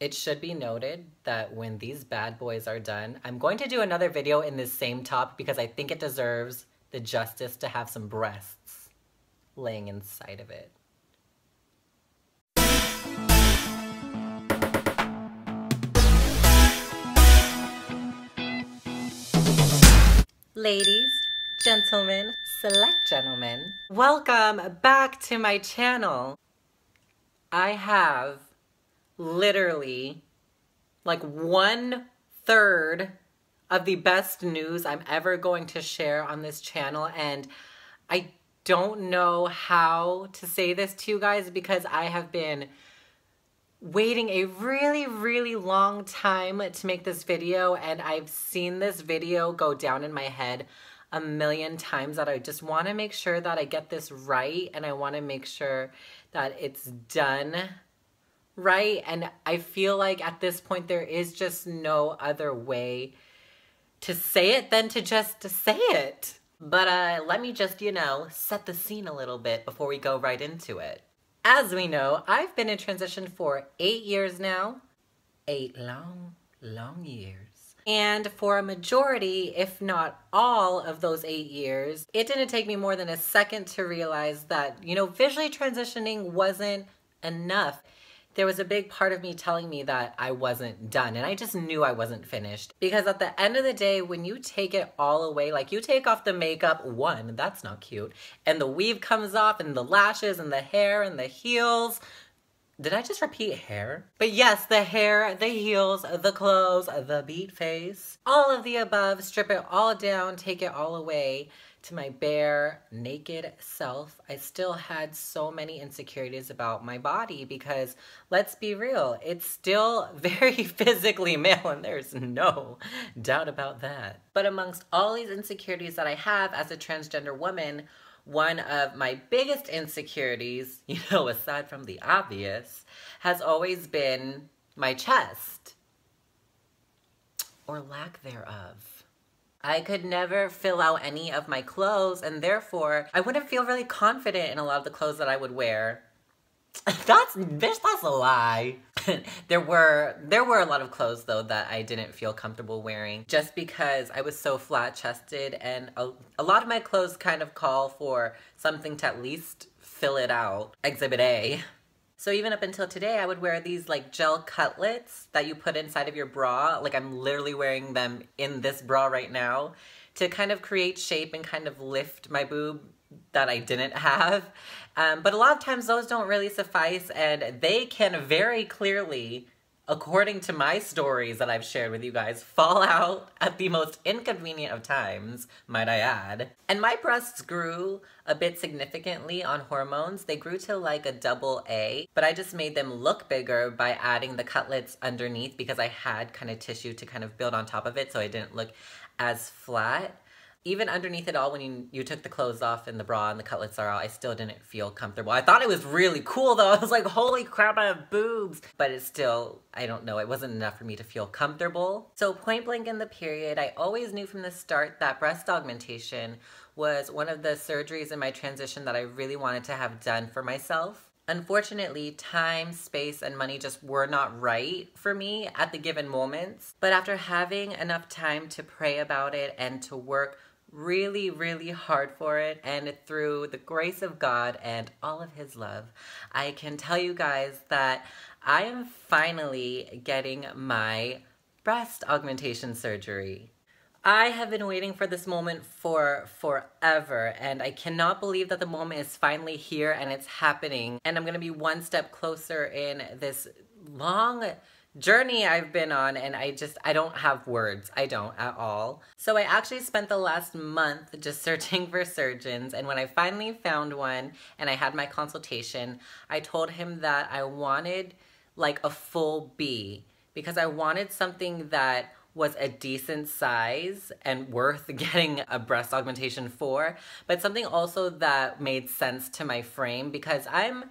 It should be noted that when these bad boys are done, I'm going to do another video in this same topic because I think it deserves the justice to have some breasts laying inside of it. Ladies, gentlemen, select gentlemen, welcome back to my channel. I have literally like 1/3 of the best news I'm ever going to share on this channel, and I don't know how to say this to you guys because I have been waiting a really long time to make this video, and I've seen this video go down in my head a million times that I just want to make sure that I get this right, and I want to make sure that it's done right. And I feel like at this point there is just no other way to say it than to just say it. But let me just, set the scene a little bit before we go right into it. As we know, I've been in transition for 8 years now. 8 long years. And for a majority, if not all of those 8 years, it didn't take me more than a second to realize that, visually transitioning wasn't enough. There was a big part of me telling me that I wasn't done, and I just knew I wasn't finished. Because at the end of the day, when you take it all away, like you take off the makeup, one, that's not cute, and the weave comes off, and the lashes, and the hair, and the heels. Did I just repeat hair? But yes, the hair, the heels, the clothes, the beat face, all of the above, strip it all down, take it all away. To my bare, naked self, I still had so many insecurities about my body because, let's be real, it's still very physically male, and there's no doubt about that. But amongst all these insecurities that I have as a transgender woman, one of my biggest insecurities, aside from the obvious, has always been my chest, or lack thereof. I could never fill out any of my clothes, and therefore I wouldn't feel really confident in a lot of the clothes that I would wear. That's a lie. There were a lot of clothes though that I didn't feel comfortable wearing just because I was so flat-chested, and a lot of my clothes kind of call for something to at least fill it out. Exhibit A. So even up until today, I would wear these like gel cutlets that you put inside of your bra. Like I'm literally wearing them in this bra right now to kind of create shape and kind of lift my boob that I didn't have. But a lot of times those don't really suffice, and they can very clearly, according to my stories that I've shared with you guys, fall out at the most inconvenient of times, might I add. And my breasts grew a bit significantly on hormones. They grew to like a AA, but I just made them look bigger by adding the cutlets underneath because I had kind of tissue to kind of build on top of it so I didn't look as flat. Even underneath it all, when you took the clothes off and the bra and the cutlets are out, I still didn't feel comfortable. I thought it was really cool though. I was like, holy crap, I have boobs. But it's still, I don't know, it wasn't enough for me to feel comfortable. So point blank in the period, I always knew from the start that breast augmentation was one of the surgeries in my transition that I really wanted to have done for myself. Unfortunately, time, space, and money just were not right for me at the given moments. But after having enough time to pray about it and to work really hard for it, and through the grace of God and all of his love, I can tell you guys that I am finally getting my breast augmentation surgery. I have been waiting for this moment for forever, and I cannot believe that the moment is finally here and it's happening, and I'm gonna be one step closer in this long journey I've been on, and I don't have words. I don't at all. So I actually spent the last month just searching for surgeons, and when I finally found one and I had my consultation, I told him that I wanted like a full B because I wanted something that was a decent size and worth getting a breast augmentation for, but something also that made sense to my frame because I'm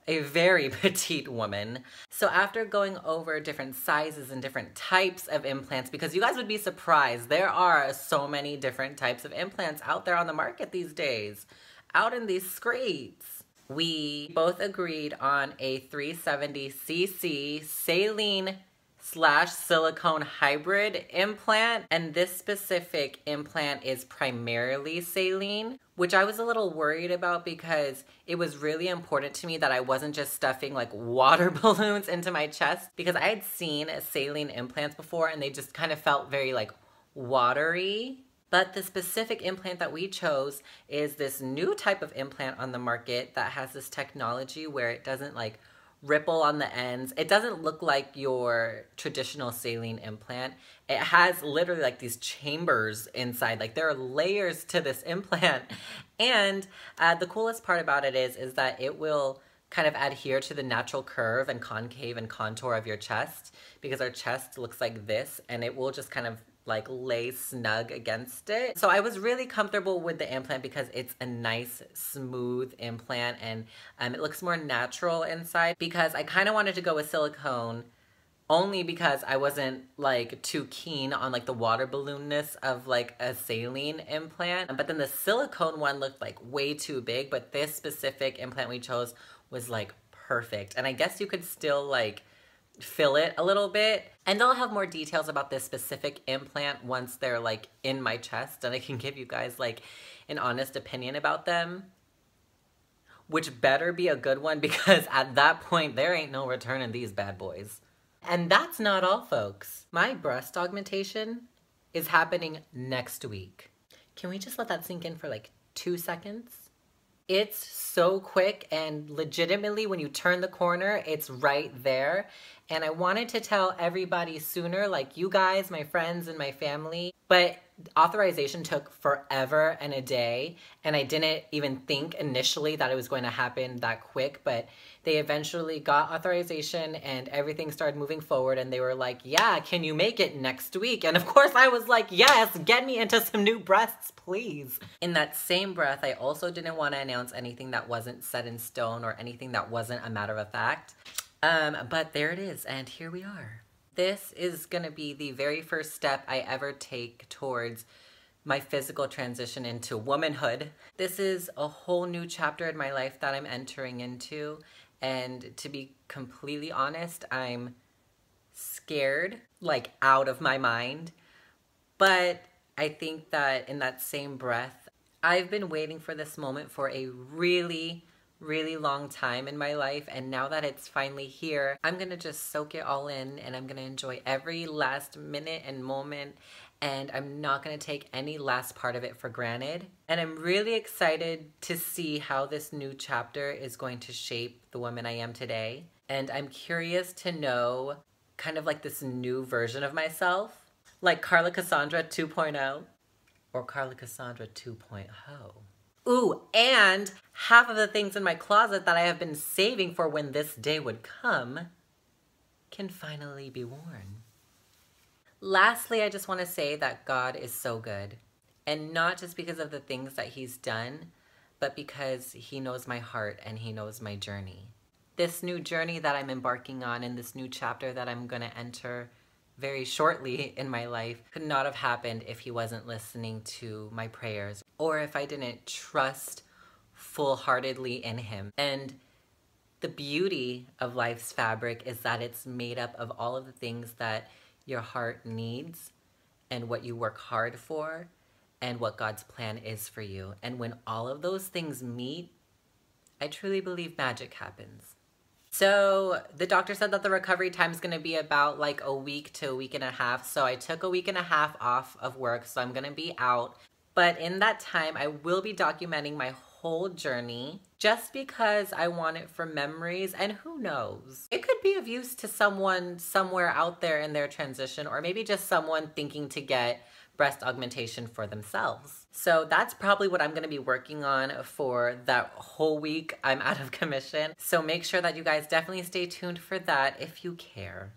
a very petite woman. So after going over different sizes and different types of implants, because you guys would be surprised, there are so many different types of implants out there on the market these days, out in these streets. We both agreed on a 370cc saline / silicone hybrid implant, and this specific implant is primarily saline, which I was a little worried about because it was really important to me that I wasn't just stuffing like water balloons into my chest, because I had seen saline implants before and they just kind of felt very like watery. But the specific implant that we chose is this new type of implant on the market that has this technology where it doesn't like ripple on the ends. It doesn't look like your traditional saline implant. It has literally like these chambers inside. Like there are layers to this implant. And the coolest part about it is that it will kind of adhere to the natural curve and concave and contour of your chest, because our chest looks like this, and it will just kind of like lay snug against it. So I was really comfortable with the implant because it's a nice smooth implant, and it looks more natural inside, because I kind of wanted to go with silicone only because I wasn't like too keen on like the water balloonness of like a saline implant. But then the silicone one looked like way too big, but this specific implant we chose was like perfect. And I guess you could still like fill it a little bit. And I'll have more details about this specific implant once they're like in my chest, and I can give you guys like an honest opinion about them, which better be a good one, because at that point there ain't no returning these bad boys. And that's not all, folks. My breast augmentation is happening next week. Can we just let that sink in for like 2 seconds? It's so quick, and legitimately when you turn the corner, it's right there. And I wanted to tell everybody sooner, like you guys, my friends and my family, but authorization took forever and a day, and I didn't even think initially that it was going to happen that quick, but they eventually got authorization and everything started moving forward, and they were like, yeah, can you make it next week? And of course I was like, yes, get me into some new breasts, please. In that same breath, I also didn't want to announce anything that wasn't set in stone or anything that wasn't a matter of fact. But there it is, and here we are. This is gonna be the very first step I ever take towards my physical transition into womanhood. This is a whole new chapter in my life that I'm entering into, and to be completely honest, I'm scared, like out of my mind. But I think that in that same breath, I've been waiting for this moment for a really long time in my life, and now that it's finally here, I'm gonna just soak it all in, and I'm gonna enjoy every last minute and moment, and I'm not gonna take any last part of it for granted. And I'm really excited to see how this new chapter is going to shape the woman I am today. And I'm curious to know kind of like this new version of myself, like Carla Cassandra 2.0 or Carla Cassandra 2.0. Ooh, and half of the things in my closet that I have been saving for when this day would come can finally be worn. Lastly, I just want to say that God is so good. And not just because of the things that He's done, but because He knows my heart and He knows my journey. This new journey that I'm embarking on, and this new chapter that I'm going to enter very shortly in my life, could not have happened if He wasn't listening to my prayers, or if I didn't trust full-heartedly in Him. And the beauty of life's fabric is that it's made up of all of the things that your heart needs, and what you work hard for, and what God's plan is for you. And when all of those things meet, I truly believe magic happens. So the doctor said that the recovery time is going to be about like a week to a week and a half. So I took a week and a half off of work, so I'm going to be out. But in that time, I will be documenting my whole journey, just because I want it for memories, and who knows? It could be of use to someone somewhere out there in their transition, or maybe just someone thinking to get breast augmentation for themselves. So that's probably what I'm going to be working on for that whole week I'm out of commission. So make sure that you guys definitely stay tuned for that if you care.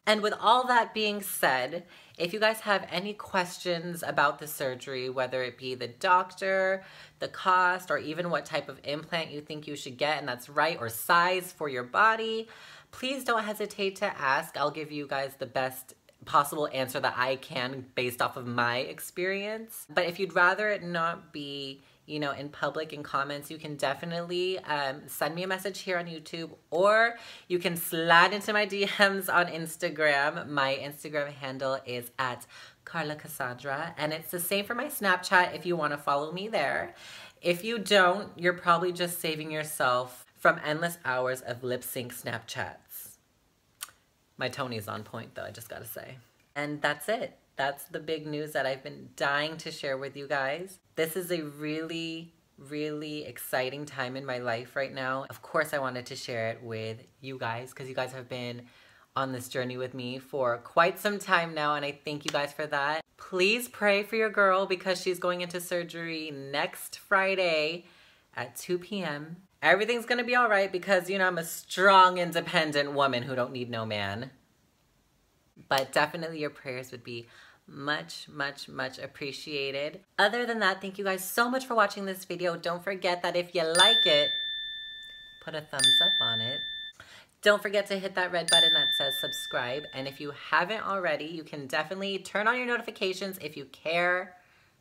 And with all that being said, if you guys have any questions about the surgery, whether it be the doctor, the cost, or even what type of implant you think you should get and that's right, or size for your body, please don't hesitate to ask. I'll give you guys the best possible answer that I can based off of my experience. But if you'd rather it not be you know, in public in comments, you can definitely send me a message here on YouTube, or you can slide into my DMs on Instagram. My Instagram handle is at Carla Cassandra, and it's the same for my Snapchat if you want to follow me there. If you don't, you're probably just saving yourself from endless hours of lip sync Snapchats. My Tony's on point though, I just gotta say. And that's it. That's the big news that I've been dying to share with you guys. This is a really, really exciting time in my life right now. Of course, I wanted to share it with you guys because you guys have been on this journey with me for quite some time now, and I thank you guys for that. Please pray for your girl because she's going into surgery next Friday at 2 p.m. Everything's gonna be all right because, you know, I'm a strong, independent woman who don't need no man. But definitely your prayers would be much, much, much appreciated. Other than that, thank you guys so much for watching this video. Don't forget that if you like it, put a thumbs up on it. Don't forget to hit that red button that says subscribe. And if you haven't already, you can definitely turn on your notifications if you care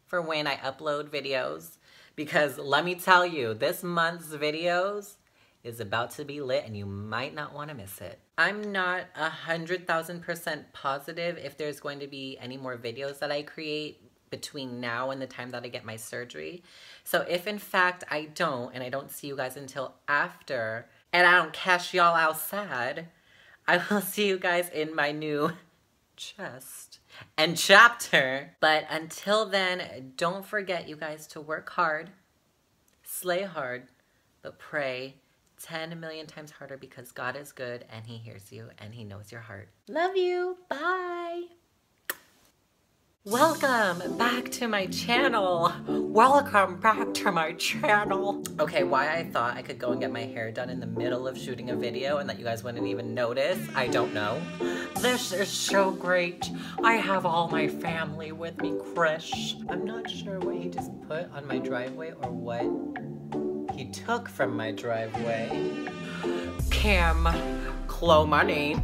for when I upload videos. Because let me tell you, this month's videos is about to be lit and you might not want to miss it. I'm not 100,000% positive if there's going to be any more videos that I create between now and the time that I get my surgery. So if in fact I don't, and I don't see you guys until after, and I don't catch y'all outside, I will see you guys in my new chest and chapter. But until then, don't forget, you guys, to work hard, slay hard, but pray 10 million times harder because God is good and He hears you and He knows your heart. Love you. Bye. Welcome back to my channel. Welcome back to my channel. Okay, why I thought I could go and get my hair done in the middle of shooting a video and that you guys wouldn't even notice, I don't know. This is so great. I have all my family with me, Chris. I'm not sure what he just put on my driveway or what he took from my driveway. Kim, Clo Money.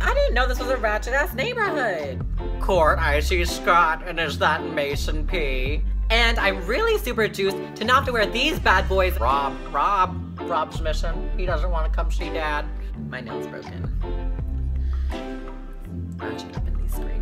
I didn't know this was a ratchet-ass neighborhood. Court, I see Scott, and is that Mason P? And I'm really super juiced to not have to wear these bad boys. Rob's missing. He doesn't want to come see Dad. My nail's broken. Ratchet up in these screens.